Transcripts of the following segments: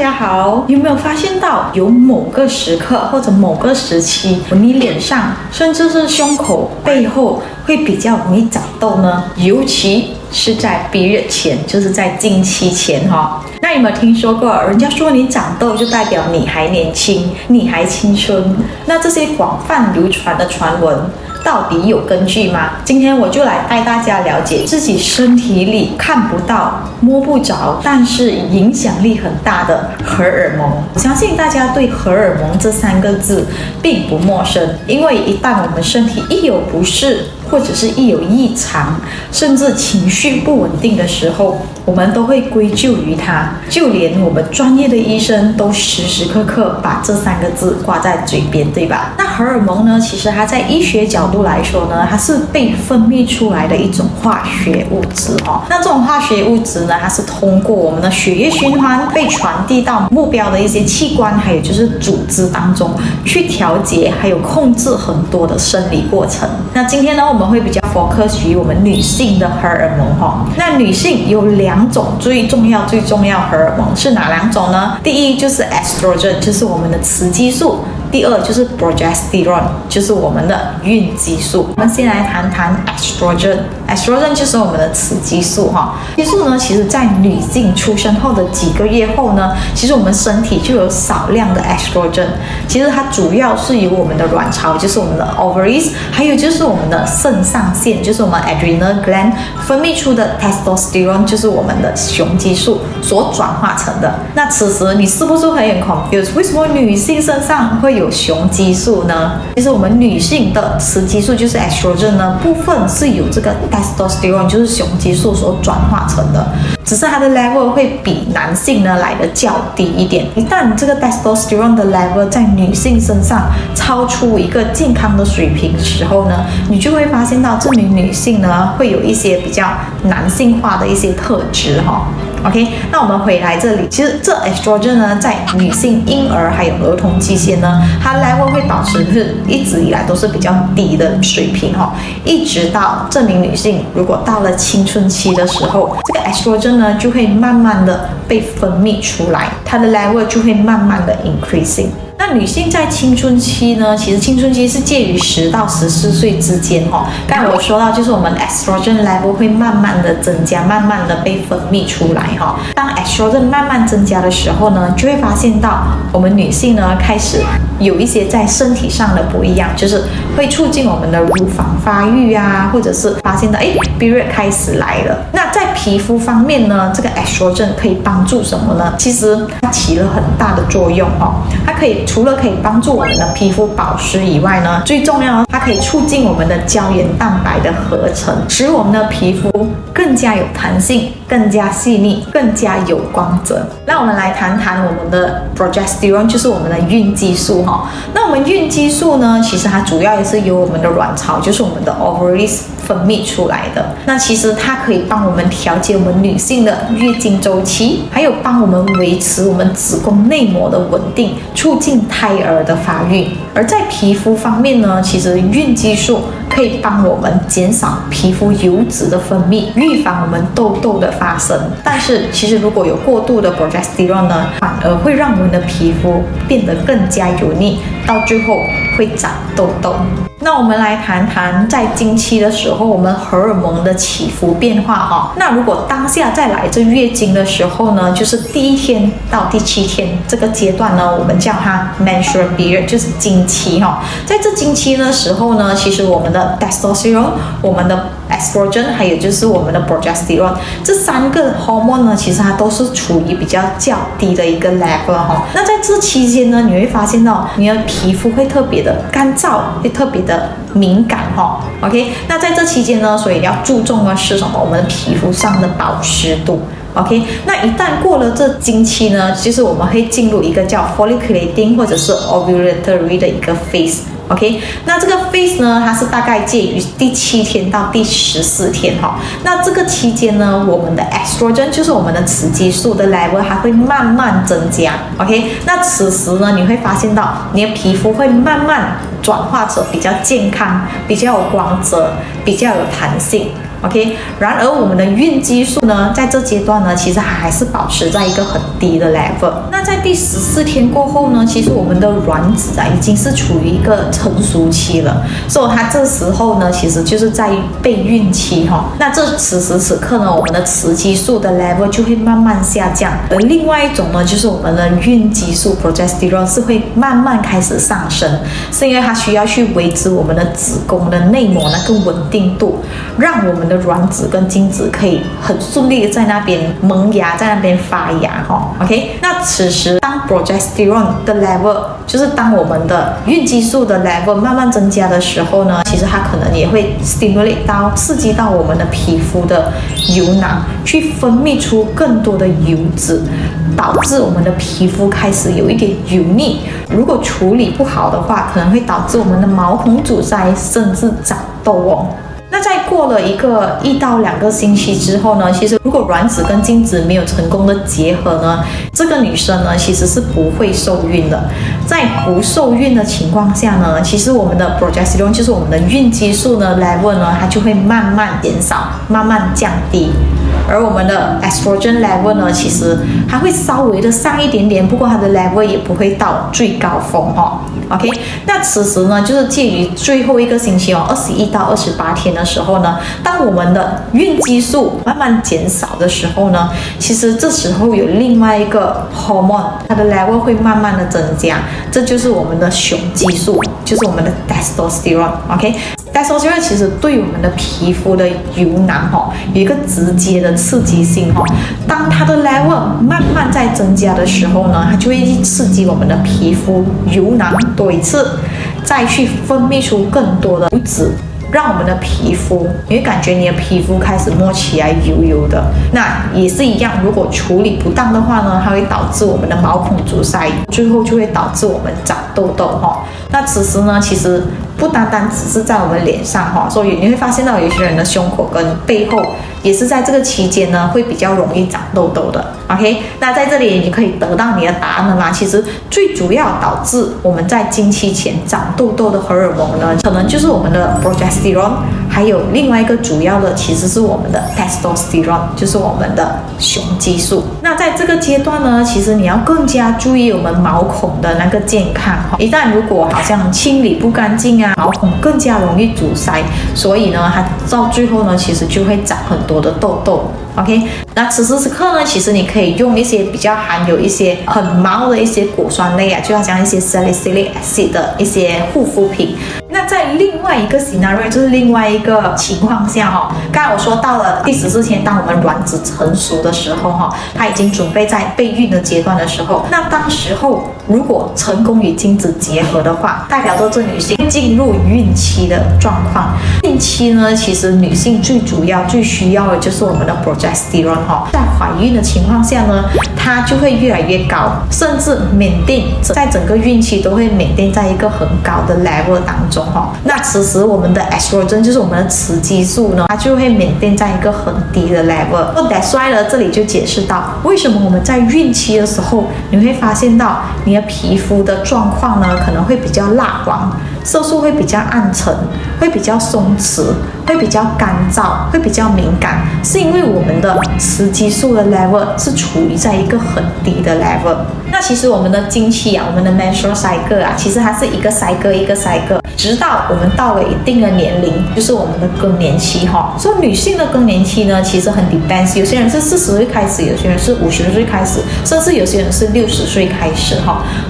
家好，有没有发现到有某个时刻或者某个时期，你脸上甚至是胸口、背后会比较容易长痘呢？尤其是在闭月前，就是在经期前那有没有听说过，人家说你长痘就代表你还年轻，你还青春？那这些广泛流传的传闻到底有根据吗？今天我就来带大家了解自己身体里看不到、摸不着，但是影响力很大的荷尔蒙。我相信大家对荷尔蒙这3个字并不陌生，因为一旦我们身体一有不适，或者是一有异常，甚至情绪不稳定的时候，我们都会归咎于它。就连我们专业的医生都时时刻刻把这3个字挂在嘴边，对吧？那荷尔蒙呢，其实它在医学角度来说呢，它是被分泌出来的一种化学物质那这种化学物质呢，它是通过我们的血液循环被传递到目标的一些器官，还有就是组织当中去调节，还有控制很多的生理过程。那今天呢，我们会比较 focus 于我们女性的荷尔蒙那女性有2种最重要荷尔蒙，是哪2种呢？第一就是 estrogen， 就是我们的雌激素。第二就是 progesterone， 就是我们的孕激素。我们先来谈谈 estrogen。estrogen 就是我们的雌激素激素呢，其实在女性出生后的几个月后呢，其实我们身体就有少量的 estrogen。其实它主要是由我们的卵巢，就是我们的 ovaries， 还有就是我们的肾上腺，就是我们 adrenal gland 分泌出的 testosterone， 就是我们的雄激素所转化成的。那此时你是不是会很 confused？ 为什么女性身上会有雄激素呢？其实我们女性的雌激素就是 estrogen 呢，部分是由这个 testosterone 就是雄激素所转化成的，只是它的 level 会比男性呢来的较低一点。一旦这个 testosterone 的 level 在女性身上超出一个健康的水平的时候呢，你就会发现到这名女性呢会有一些比较男性化的一些特质OK， 那我们回来这里，其实这 estrogen 呢，在女性婴儿还有儿童期间呢，它 level 会保持是一直以来都是比较低的水平一直到这名女性如果到了青春期的时候，这个 estrogen 呢就会慢慢的被分泌出来，它的 level 就会慢慢的 increasing。那女性在青春期呢，其实青春期是介于10到14岁之间刚才我说到，就是我们 estrogen level 会慢慢的增加，慢慢的被分泌出来当 estrogen 慢慢增加的时候呢，就会发现到我们女性呢开始有一些在身体上的不一样，就是会促进我们的乳房发育或者是发现到period 开始来了。那在皮肤方面呢，这个 estrogen 可以帮助什么呢？其实它起了很大的作用它除了可以帮助我们的皮肤保湿以外呢，最重要的它可以促进我们的胶原蛋白的合成，使我们的皮肤更加有弹性，更加细腻，更加有光泽。那我们来谈谈我们的 progesterone， 就是我们的孕激素那我们孕激素呢，其实它主要也是由我们的卵巢，就是我们的 ovaries 分泌出来的。那其实它可以帮我们调节我们女性的月经周期，还有帮我们维持我们子宫内膜的稳定，促进胎儿的发育。而在皮肤方面呢，其实孕激素可以帮我们减少皮肤油脂的分泌，预防我们痘痘的发生。但是其实如果有过度的 progesterone 呢，反而会让我们的皮肤变得更加油腻，到最后会长痘痘。那我们来谈谈在经期的时候我们荷尔蒙的起伏变化那如果当下在来这月经的时候呢，就是第1天到第7天这个阶段呢，我们叫它 menstrual period， 就是经期在这经期的时候呢，其实我们的 testosterone、 我们的 estrogen 还有就是我们的 progesterone 这3个 hormone 呢，其实它都是处于比较较低的一个 level 那在这期间呢，你会发现到你的皮肤会特别的干燥，会特别的敏感OK， 那在这期间呢，所以要注重的是什么？我们的皮肤上的保湿度。OK， 那一旦过了这经期呢，就是我们会进入一个叫 folliculating 或者是 ovulatory 的一个 phase。OK， 那这个 phase 呢，它是大概介于第7天到第14天那这个期间呢，我们的 estrogen 就是我们的雌激素的 level 还会慢慢增加。OK， 那此时呢，你会发现到你的皮肤会慢慢转化成比较健康、比较有光泽、比较有弹性。OK， 然而我们的孕激素呢，在这阶段呢，其实还是保持在一个很低的 level。那在第14天过后呢，其实我们的卵子已经是处于一个成熟期了，所以它这时候呢，其实就是在备孕期那此时此刻呢，我们的雌激素的 level 就会慢慢下降，而另外一种呢，就是我们的孕激素 progesterone 是会慢慢开始上升，是因为它需要去维持我们的子宫的内膜那个稳定度，让我们的卵子跟精子可以很顺利的在那边萌芽，在那边发芽OK， 那此时当 progesterone 的 level， 就是当我们的孕激素的 level 慢慢增加的时候呢，其实它可能也会 stimulate 到刺激到我们的皮肤的油囊，去分泌出更多的油脂，导致我们的皮肤开始有一点油腻。如果处理不好的话，可能会导致我们的毛孔阻塞，甚至长痘那在过了1到2个星期之后呢，其实如果卵子跟精子没有成功的结合呢，这个女生呢其实是不会受孕的。在不受孕的情况下呢，其实我们的 progesterone 就是我们的孕激素呢 level 呢，它就会慢慢减少，慢慢降低。而我们的 estrogen level 呢，其实它会稍微的上一点点，不过它的 level 也不会到最高峰OK， 那此时呢，就是介于最后1个星期21到28天的时候呢，当我们的孕激素慢慢减少的时候呢，其实这时候有另外一个 hormone， 它的 level 会慢慢的增加，这就是我们的雄激素，就是我们的 testosterone OK。testosterone 其实对我们的皮肤的油囊有一个直接的刺激性当它的 level 慢慢在增加的时候呢，它就会去刺激我们的皮肤油囊多一次，再去分泌出更多的油脂，让我们的皮肤，你会感觉你的皮肤开始摸起来油油的。那也是一样，如果处理不当的话呢，它会导致我们的毛孔阻塞，最后就会导致我们长痘痘那此时呢，其实不单单只是在我们脸上所以你会发现到有些人的胸口跟背后也是在这个期间呢，会比较容易长痘痘的。OK， 那在这里你可以得到你的答案了吗？其实最主要导致我们在经期前长痘痘的荷尔蒙呢，可能就是我们的 progesterone， 还有另外一个主要的其实是我们的 testosterone， 就是我们的雄激素。那在这个阶段呢，其实你要更加注意我们毛孔的那个健康一旦如果好像清理不干净毛孔更加容易阻塞，所以呢，它到最后呢，其实就会长很多的痘痘。OK， 那此时此刻呢，其实你可以用一些比较含有一些很毛的一些果酸类就好像一些 salicylic acid 的一些护肤品。那在另外一个 scenario， 就是另外一个情况下刚才我说到了第14天，当我们卵子成熟的时候它已经准备在备孕的阶段的时候，那当时候如果成功与精子结合的话，代表着这女性进入孕期的状况。孕期呢，其实女性最主要最需要的就是我们的 progesterone在怀孕的情况下呢，它就会越来越高，甚至缅甸在整个孕期都会缅甸在一个很高的 level 当中那此时我们的 estrogen 就是我们的雌激素呢，它就会缅甸在一个很低的 level。That's why 呢，这里就解释到为什么我们在孕期的时候，你会发现到你的皮肤的状况呢，可能会比较蜡黄，色素会比较暗沉，会比较松弛，会比较干燥，会比较敏感，是因为我们的雌激素的 level 是处于在一个很低的 level。那其实我们的经期我们的 menstrual cycle 其实它是一个 cycle 一个 cycle， 直到我们到了一定的年龄，就是我们的更年期所以女性的更年期呢，其实很 depends， 有些人是40岁开始，有些人是50岁开始，甚至有些人是60岁开始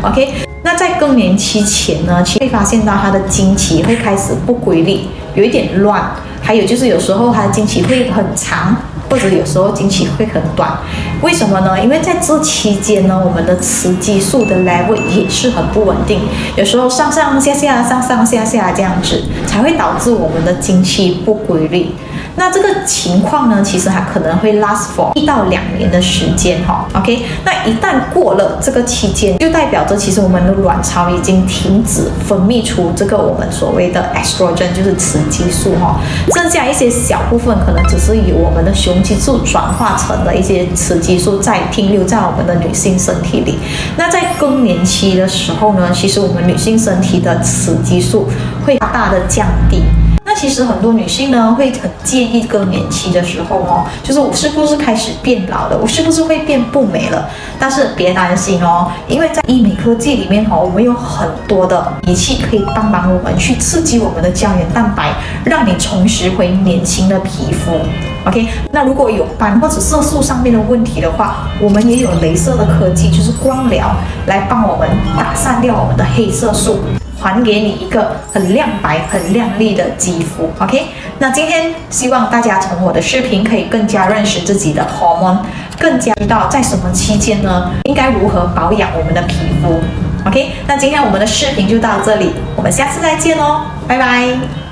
OK， 那在更年期前呢，其实会发现到她的经期会开始不规律，有一点乱，还有就是有时候她的经期会很长，或者有时候经期会很短。为什么呢？因为在这期间呢，我们的雌激素的 level 也是很不稳定，有时候上上下下这样子，才会导致我们的经期不规律。那这个情况呢，其实还可能会 last for 1到2年的时间哈。OK， 那一旦过了这个期间，就代表着其实我们的卵巢已经停止分泌出这个我们所谓的 estrogen， 就是雌激素哈。剩下一些小部分可能只是由我们的雄激素转化成的一些雌激素在停留在我们的女性身体里。那在更年期的时候呢，其实我们女性身体的雌激素会大大的降低。那其实很多女性呢会很介意更年期的时候哦，就是我是不是开始变老了，我是不是会变不美了？但是别担心哦，因为在医美科技里面哦，我们有很多的仪器可以帮忙我们去刺激我们的胶原蛋白，让你重拾回年轻的皮肤。OK， 那如果有斑或者色素上面的问题的话，我们也有雷射的科技，就是光疗来帮我们打散掉我们的黑色素，还给你一个很亮白、很亮丽的肌肤。OK， 那今天希望大家从我的视频可以更加认识自己的 hormone， 更加知道在什么期间呢，应该如何保养我们的皮肤。OK， 那今天我们的视频就到这里，我们下次再见哦，拜拜。